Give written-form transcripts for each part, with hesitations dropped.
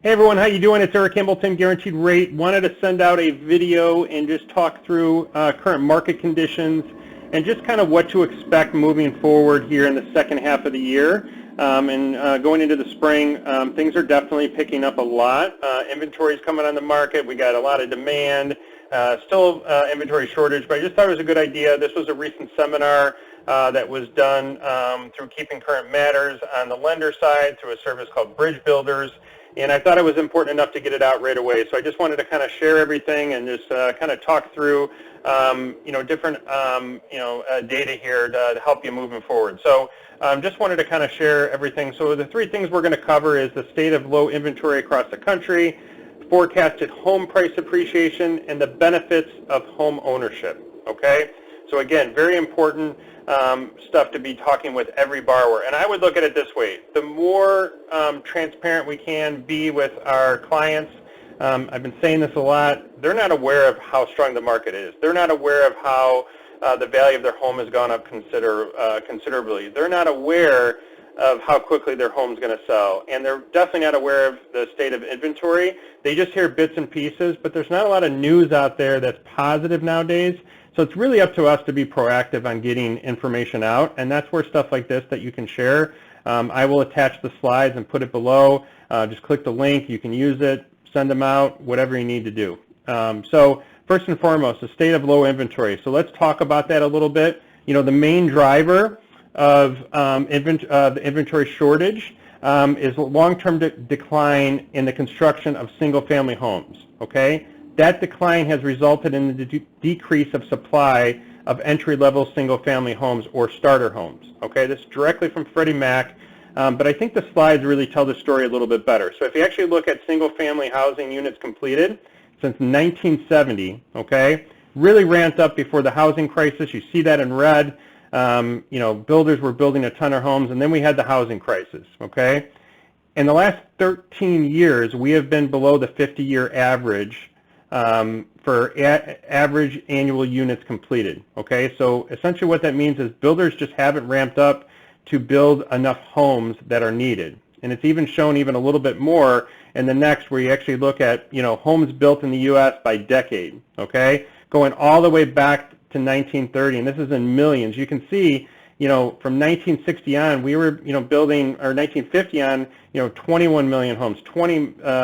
Hey everyone, how you doing? It's Eric Hamilton, Guaranteed Rate. Wanted to send out a video and just talk through current market conditions and just kind of what to expect moving forward here in the second half of the year. Going into the spring, things are definitely picking up a lot. Inventory is coming on the market. We got a lot of demand. Still inventory shortage, but I just thought it was a good idea. This was a recent seminar that was done through Keeping Current Matters on the lender side through a service called Bridge Builders. And I thought it was important enough to get it out right away. So I just wanted to kind of share everything and just kind of talk through, different, data here to help you moving forward. So just wanted to kind of share everything. So the three things we're going to cover is the state of low inventory across the country, forecasted home price appreciation, and the benefits of home ownership. Okay? So again, very important stuff to be talking with every borrower. And I would look at it this way. The more transparent we can be with our clients, I've been saying this a lot, they're not aware of how strong the market is. They're not aware of how the value of their home has gone up considerably. They're not aware of how quickly their home's going to sell. And they're definitely not aware of the state of inventory. They just hear bits and pieces, but there's not a lot of news out there that's positive nowadays. So it's really up to us to be proactive on getting information out, and that's where stuff like this that you can share. I will attach the slides and put it below. Just click the link. You can use it, send them out, whatever you need to do. So first and foremost, the state of low inventory. So let's talk about that a little bit. You know, the main driver of the inventory shortage is long-term decline in the construction of single-family homes. Okay. That decline has resulted in the decrease of supply of entry-level single-family homes or starter homes. Okay, this is directly from Freddie Mac, but I think the slides really tell the story a little bit better. So if you actually look at single-family housing units completed since 1970, okay, really ramped up before the housing crisis. You see that in red. Builders were building a ton of homes, and then we had the housing crisis. Okay, in the last 13 years, we have been below the 50-year average for average annual units completed. Okay, so essentially what that means is builders just haven't ramped up to build enough homes that are needed. And it's even shown even a little bit more in the next, where you actually look at, homes built in the U.S. by decade. Okay, going all the way back to 1930, and this is in millions. You can see, from 1960 on, we were, building, or 1950 on, 21 million homes, 20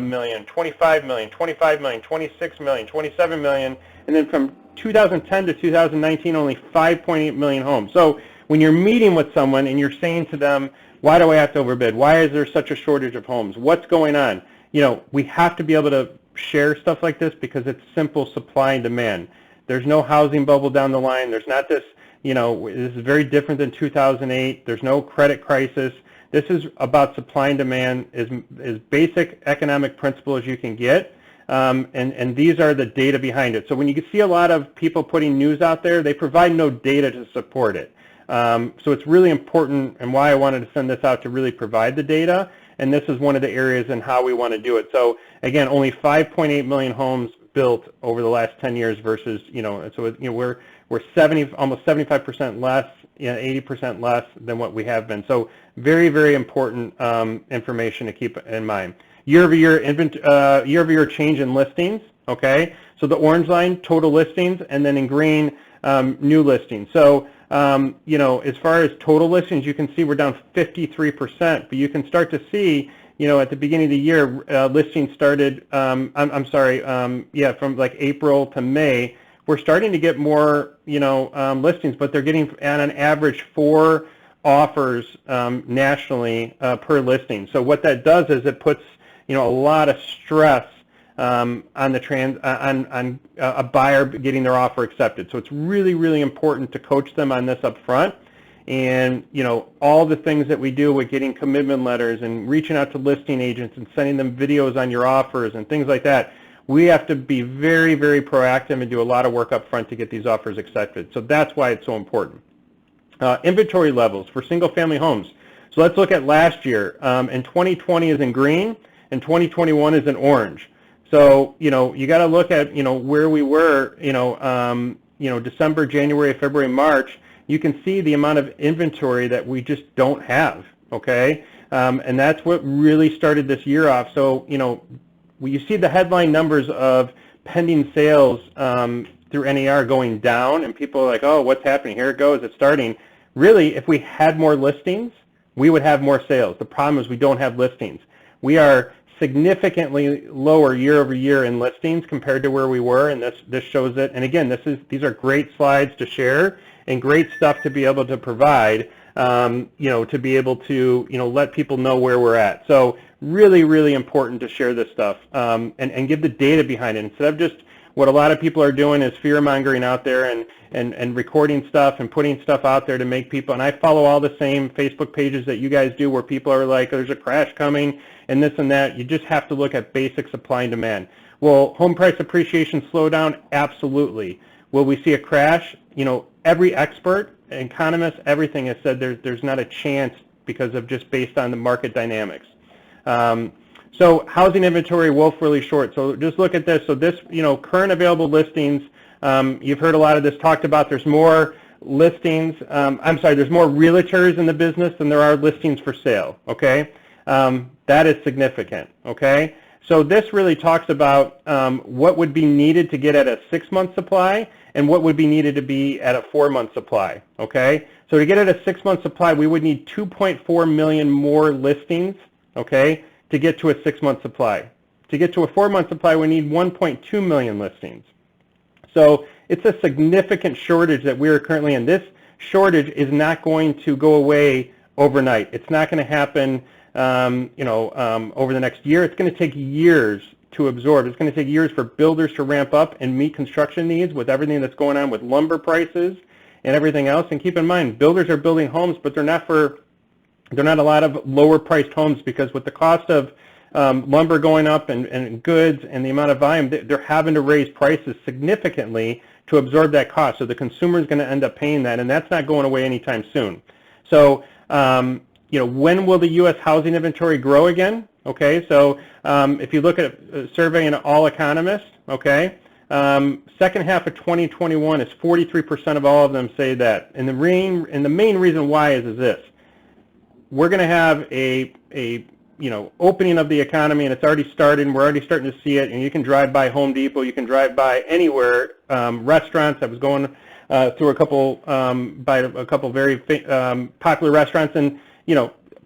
million, 25 million, 25 million, 26 million, 27 million, and then from 2010 to 2019, only 5.8 million homes. So when you're meeting with someone and you're saying to them, why do I have to overbid? Why is there such a shortage of homes? What's going on? We have to be able to share stuff like this because it's simple supply and demand. There's no housing bubble down the line. There's not this, this is very different than 2008. There's no credit crisis. This is about supply and demand, as basic economic principle as you can get, and these are the data behind it. So when you see a lot of people putting news out there, they provide no data to support it. So it's really important, and why I wanted to send this out, to really provide the data, and this is one of the areas in how we want to do it. So again, only 5.8 million homes built over the last 10 years versus, we're 70, almost 75% less, 80% less than what we have been. So very, very important information to keep in mind. Year-over-year change in listings. Okay, so the orange line, total listings, and then in green, new listings. So as far as total listings, you can see we're down 53%, but you can start to see, at the beginning of the year, listings started, from like April to May, we're starting to get more, listings, but they're getting on an average 4 offers nationally per listing. So what that does is it puts, a lot of stress on a buyer getting their offer accepted. So it's really, really important to coach them on this up front. And all the things that we do with getting commitment letters and reaching out to listing agents and sending them videos on your offers and things like that, we have to be very, very proactive and do a lot of work up front to get these offers accepted. So that's why it's so important. Inventory levels for single-family homes. So let's look at last year. And 2020 is in green, and 2021 is in orange. So you got to look at where we were. December, January, February, March. You can see the amount of inventory that we just don't have. Okay. And that's what really started this year off. So, when you see the headline numbers of pending sales through NAR going down, and people are like, oh, what's happening? Here it goes, it's starting. Really, if we had more listings, we would have more sales. The problem is we don't have listings. We are significantly lower year over year in listings compared to where we were, and this shows it. And again, these are great slides to share and great stuff to be able to provide, to be able to let people know where we're at. So really, really important to share this stuff and give the data behind it instead of just what a lot of people are doing is fear mongering out there and recording stuff and putting stuff out there to make people. And I follow all the same Facebook pages that you guys do where people are like, there's a crash coming and this and that. You just have to look at basic supply and demand. Will home price appreciation slow down? Absolutely. Will we see a crash? Every expert, economist, everything has said there's not a chance because of just based on the market dynamics. So housing inventory woefully short. So just look at this. So this, current available listings, you've heard a lot of this talked about. There's more listings. There's more realtors in the business than there are listings for sale. Okay, that is significant. Okay, so this really talks about what would be needed to get at a 6-month supply and what would be needed to be at a 4-month supply. Okay, so to get at a 6-month supply, we would need 2.4 million more listings. Okay, to get to a 6-month supply. To get to a 4-month supply, we need 1.2 million listings. So it's a significant shortage that we are currently in. This shortage is not going to go away overnight. It's not going to happen, over the next year. It's going to take years to absorb. It's going to take years for builders to ramp up and meet construction needs with everything that's going on with lumber prices and everything else. And keep in mind, builders are building homes, but they're not a lot of lower priced homes because with the cost of lumber going up and goods and the amount of volume, they're having to raise prices significantly to absorb that cost. So the consumer is going to end up paying that, and that's not going away anytime soon. So, when will the U.S. housing inventory grow again? Okay, so if you look at a survey in all economists, okay, second half of 2021 is 43% of all of them say that. And the main reason why is this. We're going to have a opening of the economy, and it's already started, and we're already starting to see it. And you can drive by Home Depot, you can drive by anywhere, restaurants. I was going through a couple very popular restaurants, and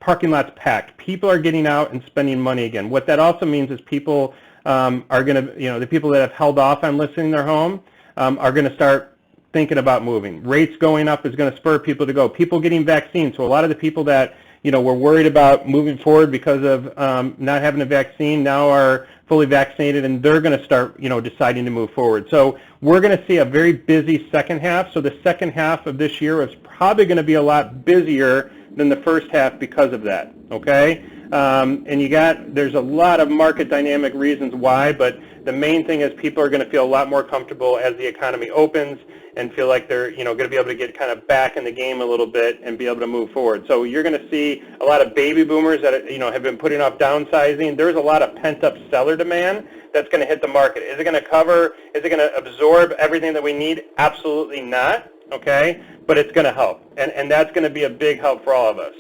parking lots packed. People are getting out and spending money again. What that also means is people are going to, the people that have held off on listing their home are going to start thinking about moving. Rates going up is going to spur people to go. People getting vaccines. So a lot of the people that were worried about moving forward because of not having a vaccine now are fully vaccinated, and they're going to start deciding to move forward. So we're going to see a very busy second half. So the second half of this year is probably going to be a lot busier than the first half because of that. Okay, and there's a lot of market dynamic reasons why, but the main thing is people are going to feel a lot more comfortable as the economy opens and feel like they're going to be able to get kind of back in the game a little bit and be able to move forward. So you're going to see a lot of baby boomers that have been putting off downsizing. There's a lot of pent-up seller demand that's going to hit the market. Is it going to cover? Is it going to absorb everything that we need? Absolutely not. Okay, but it's going to help, and that's going to be a big help for all of us.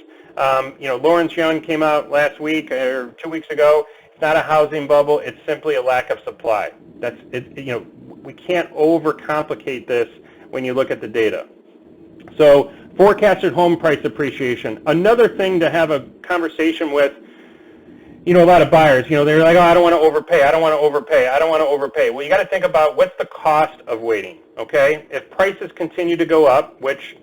Lawrence Young came out last week or 2 weeks ago. It's not a housing bubble. It's simply a lack of supply. That's it. We can't overcomplicate this when you look at the data. So forecasted home price appreciation. Another thing to have a conversation with, a lot of buyers, they're like, oh, I don't want to overpay. I don't want to overpay. I don't want to overpay. Well, you got to think about what's the cost of waiting, okay? If prices continue to go up, which,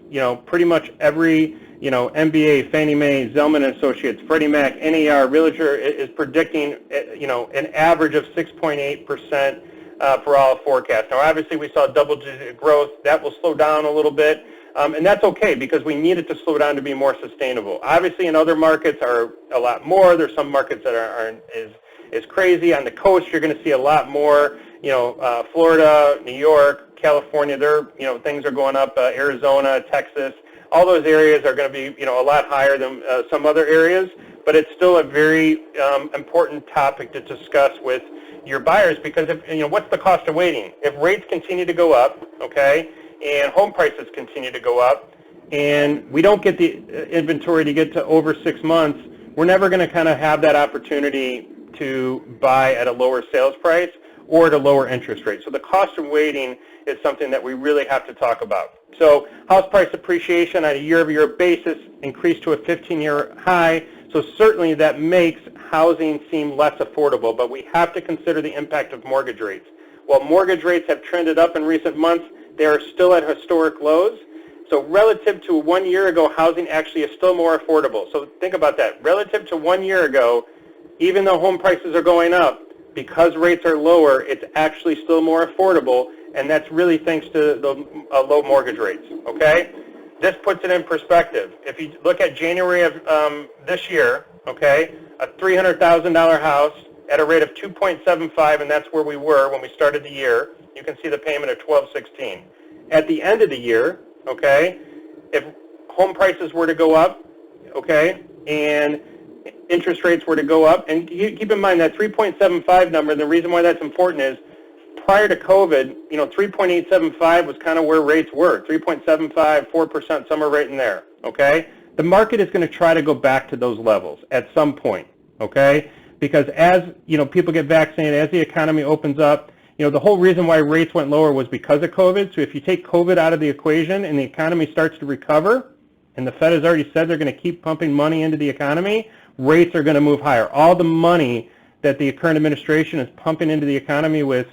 pretty much every, MBA, Fannie Mae, Zelman & Associates, Freddie Mac, NAR, Realtor is predicting, an average of 6.8% for all forecasts. Now, obviously, we saw double-digit growth. That will slow down a little bit. And that's okay because we need it to slow down to be more sustainable. Obviously, in other markets are a lot more. There's some markets that aren't as crazy. On the coast, you're going to see a lot more. Florida, New York, California. Things are going up. Arizona, Texas. All those areas are going to be a lot higher than some other areas. But it's still a very important topic to discuss with your buyers because if what's the cost of waiting? If rates continue to go up, okay, and home prices continue to go up, and we don't get the inventory to get to over 6 months, we're never going to kind of have that opportunity to buy at a lower sales price or at a lower interest rate. So the cost of waiting is something that we really have to talk about. So house price appreciation on a year-over-year basis increased to a 15-year high. So certainly that makes housing seem less affordable, but we have to consider the impact of mortgage rates. While mortgage rates have trended up in recent months, they are still at historic lows. So relative to 1 year ago, housing actually is still more affordable. So think about that. Relative to 1 year ago, even though home prices are going up, because rates are lower, it's actually still more affordable, and that's really thanks to the low mortgage rates, okay? This puts it in perspective. If you look at January of this year, okay, a $300,000 house at a rate of 2.75, and that's where we were when we started the year, you can see the payment of $1,216. At the end of the year, okay, if home prices were to go up, okay, and interest rates were to go up, and keep in mind that 3.75 number, the reason why that's important is prior to COVID, 3.875 was kind of where rates were, 3.75, 4%, somewhere right in there, okay? The market is going to try to go back to those levels at some point, okay? Because as, people get vaccinated, as the economy opens up, the whole reason why rates went lower was because of COVID. So if you take COVID out of the equation and the economy starts to recover, and the Fed has already said they're going to keep pumping money into the economy, rates are going to move higher. All the money that the current administration is pumping into the economy with,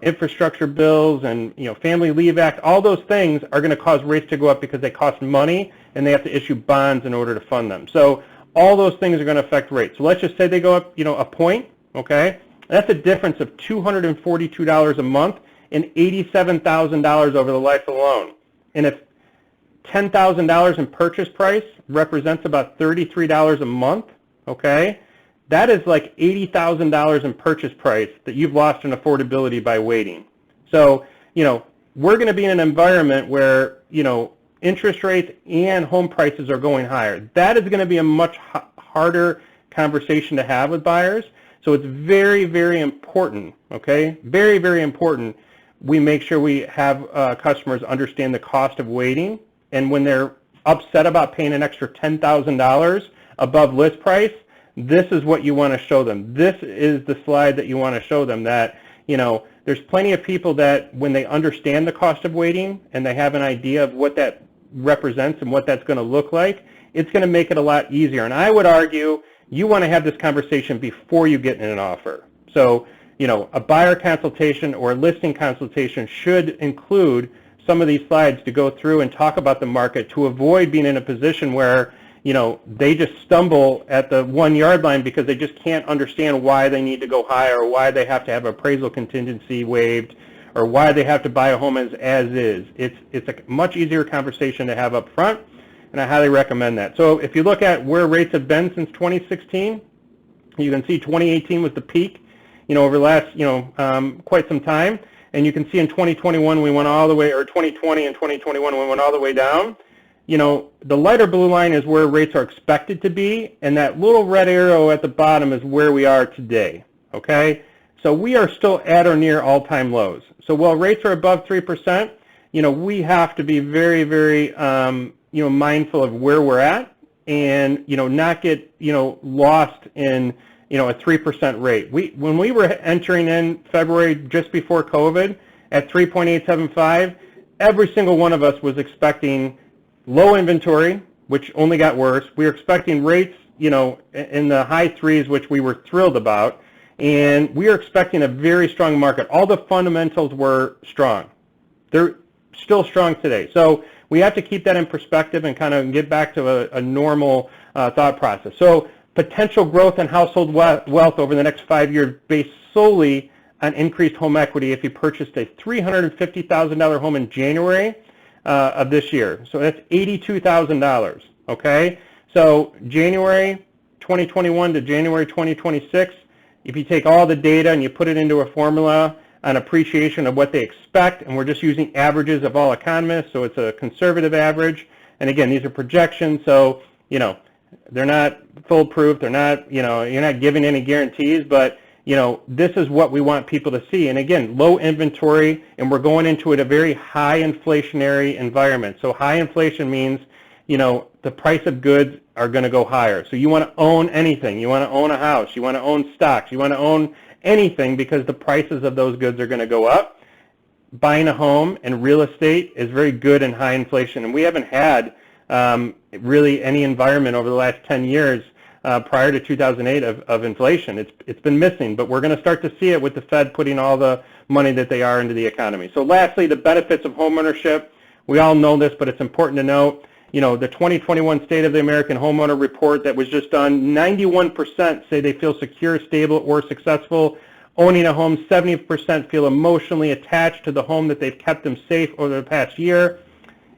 infrastructure bills and, Family Leave Act, all those things are going to cause rates to go up because they cost money and they have to issue bonds in order to fund them. So all those things are going to affect rates. So let's just say they go up, a point, okay? That's a difference of $242 a month and $87,000 over the life of the loan. And if $10,000 in purchase price represents about $33 a month, okay, that is like $80,000 in purchase price that you've lost in affordability by waiting. So, we're going to be in an environment where, interest rates and home prices are going higher. That is going to be a much harder conversation to have with buyers. So it's very, very important, okay, very, very important we make sure we have customers understand the cost of waiting. And when they're upset about paying an extra $10,000 above list price, this is what you want to show them. This is the slide that you want to show them, that, there's plenty of people that when they understand the cost of waiting and they have an idea of what that represents and what that's going to look like, it's going to make it a lot easier. And I would argue you want to have this conversation before you get in an offer. So, a buyer consultation or a listing consultation should include some of these slides to go through and talk about the market to avoid being in a position where, they just stumble at the 1 yard line because they just can't understand why they need to go higher, or why they have to have appraisal contingency waived, or why they have to buy a home as is. It's a much easier conversation to have up front, and I highly recommend that. So if you look at where rates have been since 2016, you can see 2018 was the peak, over the last, quite some time. And you can see in 2021 we went all the way, or 2020 and 2021 we went all the way down. The lighter blue line is where rates are expected to be, and that little red arrow at the bottom is where we are today, okay? So we are still at or near all-time lows. So while rates are above 3%, we have to be very, very, mindful of where we're at and, not get, lost in, a 3% rate. When we were entering in February just before COVID at 3.875, every single one of us was expecting low inventory, which only got worse. We were expecting rates, in the high threes, which we were thrilled about. And we are expecting a very strong market. All the fundamentals were strong. They're still strong today. So we have to keep that in perspective and kind of get back to a normal thought process. So potential growth in household wealth over the next 5 years based solely on increased home equity if you purchased a $350,000 home in January of this year. So that's $82,000, okay? So January 2021 to January 2026, if you take all the data and you put it into a formula on appreciation of what they expect, and we're just using averages of all economists, so it's a conservative average. And again, these are projections, so, they're not foolproof. They're not, you're not giving any guarantees, but, this is what we want people to see. And again, low inventory, and we're going into it a very high inflationary environment. So high inflation means, the price of goods are going to go higher. So you want to own anything. You want to own a house. You want to own stocks. You want to own anything because the prices of those goods are going to go up. Buying a home and real estate is very good in high inflation, and we haven't had really any environment over the last 10 years prior to 2008 of inflation. It's been missing, but we're going to start to see it with the Fed putting all the money that they are into the economy. So lastly, the benefits of homeownership. We all know this, but it's important to note, you know, the 2021 State of the American Homeowner Report that was just done, 91% say they feel secure, stable, or successful owning a home. 70% feel emotionally attached to the home that they've kept them safe over the past year,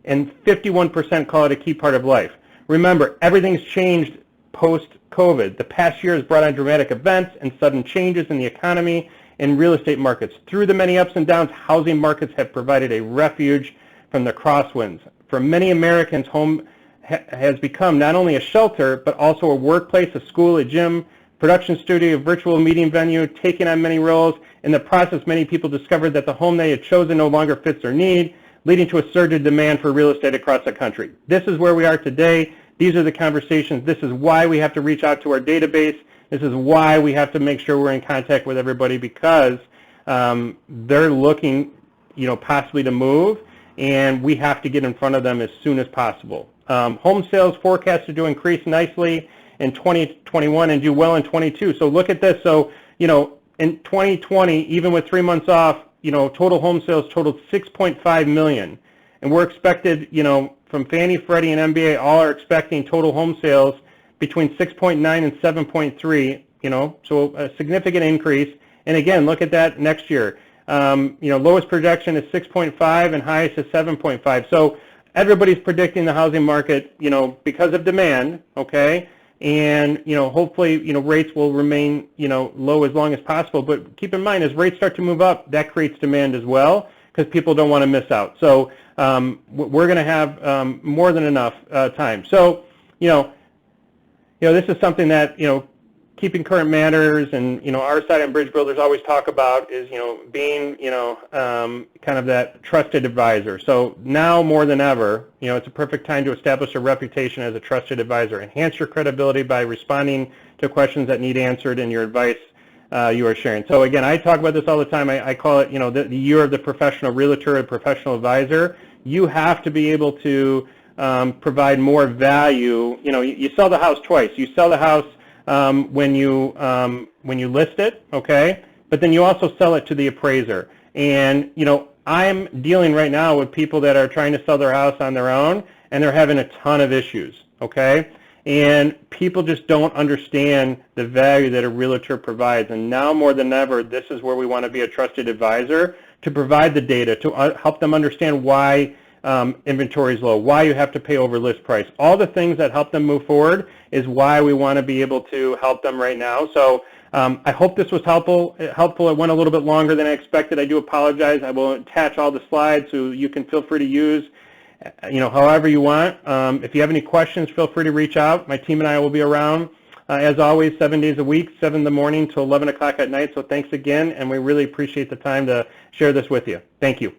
and 51% call it a key part of life. Remember, everything's changed post-COVID. The past year has brought on dramatic events and sudden changes in the economy and real estate markets. Through the many ups and downs, housing markets have provided a refuge from the crosswinds. For many Americans, home has become not only a shelter, but also a workplace, a school, a gym, production studio, a virtual meeting venue, taking on many roles. In the process, many people discovered that the home they had chosen no longer fits their need, leading to a surge in demand for real estate across the country. This is where we are today. These are the conversations. This is why we have to reach out to our database. This is why we have to make sure we're in contact with everybody, because they're looking, you know, possibly to move, and we have to get in front of them as soon as possible. Home sales forecasted to increase nicely in 2021 and do well in 22. So look at this. So, you know, in 2020, even with 3 months off, you know, total home sales totaled 6.5 million. And we're expected, you know, from Fannie, Freddie, and MBA, all are expecting total home sales between 6.9 and 7.3, you know, so a significant increase. And again, look at that next year. You know, lowest projection is 6.5 and highest is 7.5. So everybody's predicting the housing market, you know, because of demand, okay? And, you know, hopefully, you know, rates will remain, you know, low as long as possible. But keep in mind, as rates start to move up, that creates demand as well, because people don't want to miss out. So we're going to have more than enough time. So, you know, this is something that, you know, keeping current matters, and, you know, our side and bridge builders always talk about is, you know, being, you know, kind of that trusted advisor. So now more than ever, you know, it's a perfect time to establish a reputation as a trusted advisor. Enhance your credibility by responding to questions that need answered in your advice you are sharing. So again, I talk about this all the time. I call it, you know, the year of the professional realtor and professional advisor. You have to be able to provide more value. You know, you sell the house twice. You sell the house when you list it, okay? But then you also sell it to the appraiser. And, you know, I'm dealing right now with people that are trying to sell their house on their own, and they're having a ton of issues, okay? And people just don't understand the value that a realtor provides. And now more than ever, this is where we want to be a trusted advisor, to provide the data, to help them understand why inventory is low, why you have to pay over list price. All the things that help them move forward is why we want to be able to help them right now. So I hope this was helpful. It went a little bit longer than I expected. I do apologize. I will attach all the slides so you can feel free to use, you know, however you want. If you have any questions, feel free to reach out. My team and I will be around, as always, 7 days a week, 7 in the morning to 11 o'clock at night. So thanks again, and we really appreciate the time to share this with you. Thank you.